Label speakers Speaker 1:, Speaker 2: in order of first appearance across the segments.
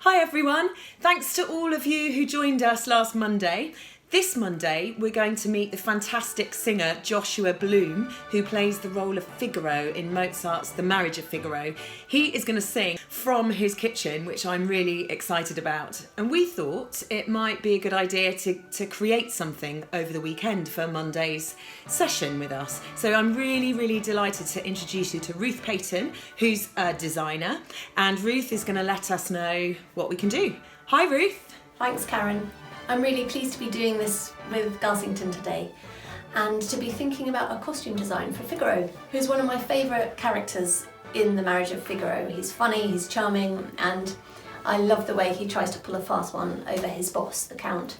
Speaker 1: Hi everyone, thanks to all of you who joined us last Monday. This Monday we're going to meet the fantastic singer Joshua Bloom, who plays the role of Figaro in Mozart's The Marriage of Figaro. He is going to sing from his kitchen, which I'm really excited about. And we thought it might be a good idea to create something over the weekend for Monday's session with us. So I'm really delighted to introduce you to Ruth Payton, who's a designer, and Ruth is going to let us know what we can do. Hi Ruth.
Speaker 2: Thanks Karen. I'm really pleased to be doing this with Garsington today and to be thinking about a costume design for Figaro, who's one of my favourite characters in The Marriage of Figaro. He's funny, he's charming, and I love the way he tries to pull a fast one over his boss, the Count.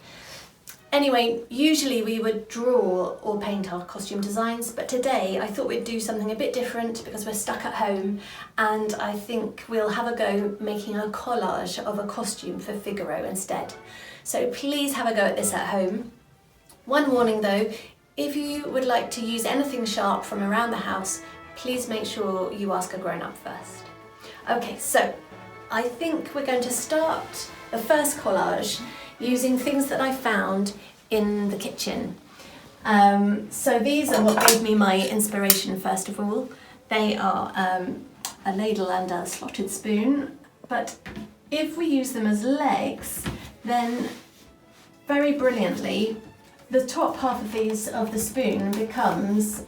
Speaker 2: Anyway, usually we would draw or paint our costume designs, but today I thought we'd do something a bit different because we're stuck at home, and I think we'll have a go making a collage of a costume for Figaro instead. So please have a go at this at home. One warning though, if you would like to use anything sharp from around the house, please make sure you ask a grown-up first. Okay, so I think we're going to start the first collage using things that I found in the kitchen. So these are what gave me my inspiration first of all. They are a ladle and a slotted spoon, but if we use them as legs, then very brilliantly the top half of the spoon becomes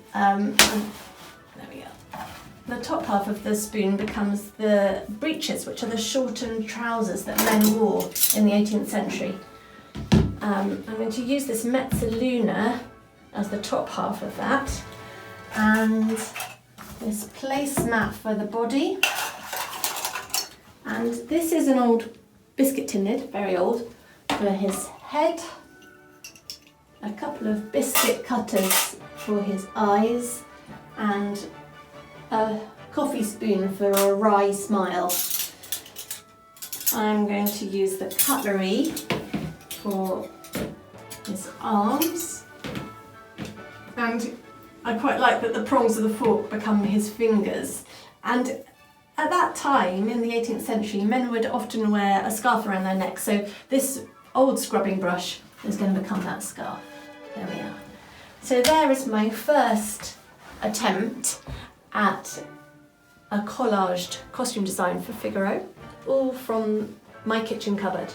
Speaker 2: the top half of the spoon becomes the breeches, which are the shortened trousers that men wore in the 18th century. I'm going to use this mezzaluna as the top half of that, and this placemat for the body, and this is an old biscuit tin lid, very old, for his head, a couple of biscuit cutters for his eyes, and a coffee spoon for a wry smile. I'm going to use the cutlery for his arms, and I quite like that the prongs of the fork become his fingers. And at that time, in the 18th century, men would often wear a scarf around their neck, so this old scrubbing brush is going to become that scarf. There we are. So there is my first attempt at a collaged costume design for Figaro, all from my kitchen cupboard.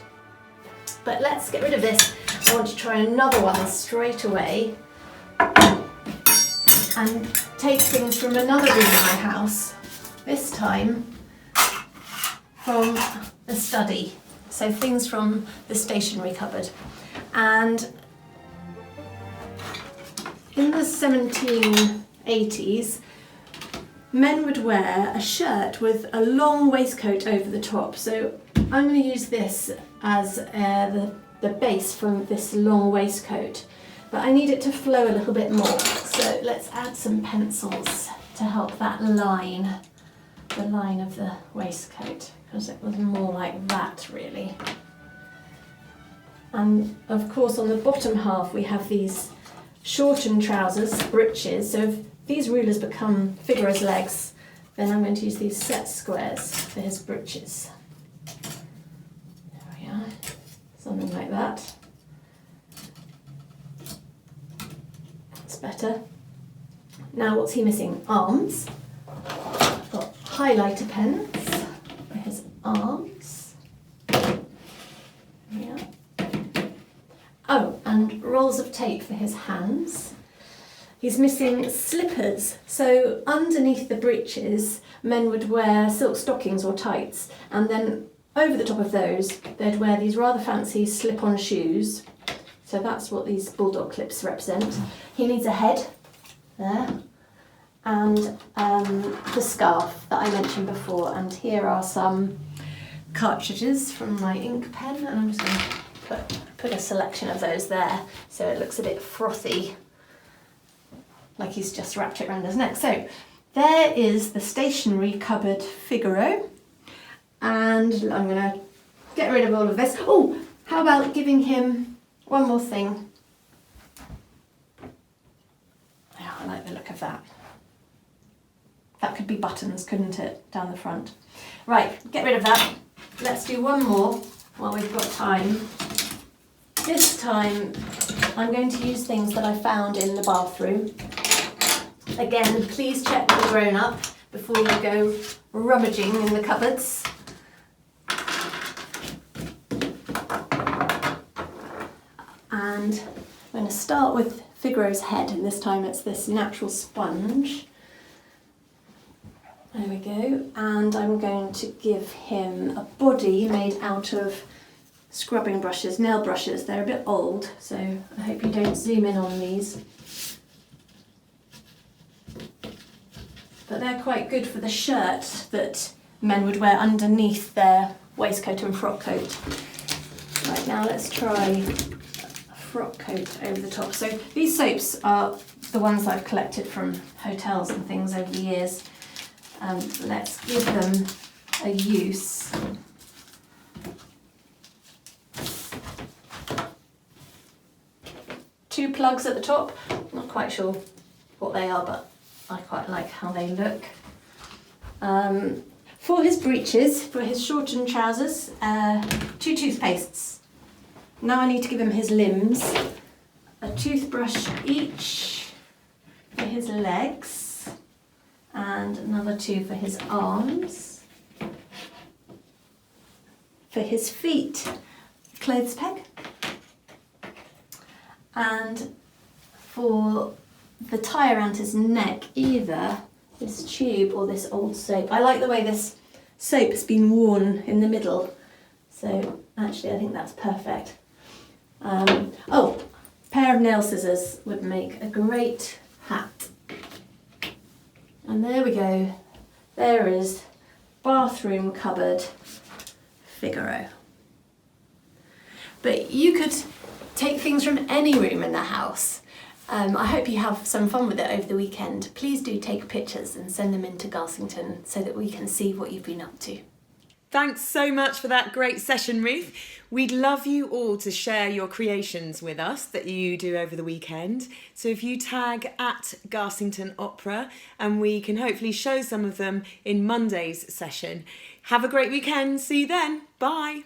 Speaker 2: But let's get rid of this. I want to try another one straight away and take things from another room in my house, this time from the study, so things from the stationery cupboard. And in the 1780s, men would wear a shirt with a long waistcoat over the top, so I'm going to use this as the base from this long waistcoat, but I need it to flow a little bit more, so let's add some pencils to help that line, the line of the waistcoat, because it was more like that really. And of course on the bottom half we have these shortened trousers, breeches, so if these rulers become Figaro's legs, then I'm going to use these set squares for his breeches. There we are, something like that. That's better. Now what's he missing? Arms. I've got highlighter pens for his arms. There we are. Oh, and rolls of tape for his hands. He's missing slippers, so underneath the breeches men would wear silk stockings or tights, and then over the top of those they'd wear these rather fancy slip-on shoes, so that's what these bulldog clips represent. He needs a head there, and the scarf that I mentioned before, and here are some cartridges from my ink pen, and I'm just going to put a selection of those there so it looks a bit frothy, like he's just wrapped it around his neck. So there is the stationery cupboard Figaro, and I'm going to get rid of all of this. Oh, how about giving him one more thing? Oh, I like the look of that. That could be buttons, couldn't it, down the front? Right, get rid of that. let's do one more while we've got time. This time I'm going to use things that I found in the bathroom. Again, please check with the grown-up before you go rummaging in the cupboards. And I'm going to start with Figaro's head, and this time it's this natural sponge. There we go. And I'm going to give him a body made out of scrubbing brushes, nail brushes. They're a bit old, so I hope you don't zoom in on these. But they're quite good for the shirt that men would wear underneath their waistcoat and frock coat. Right, now let's try a frock coat over the top. So these soaps are the ones I've collected from hotels and things over the years. Let's give them a use. Two plugs at the top, not quite sure what they are, but I quite like how they look. For his breeches, for his shortened trousers, 2 toothpastes. Now I need to give him his limbs. A toothbrush each for his legs, and another 2 for his arms. For his feet, clothes peg. And for the tie around his neck, either this tube or this old soap. I like the way this soap has been worn in the middle, so actually I think that's perfect. Oh, a pair of nail scissors would make a great hat. And there we go. There is bathroom cupboard Figaro. But you could take things from any room in the house. I hope you have some fun with it over the weekend. Please do take pictures and send them in to Garsington so that we can see what you've been up to.
Speaker 1: Thanks so much for that great session, Ruth. We'd love you all to share your creations with us that you do over the weekend. So if you tag at Garsington Opera, and we can hopefully show some of them in Monday's session. Have a great weekend. See you then. Bye.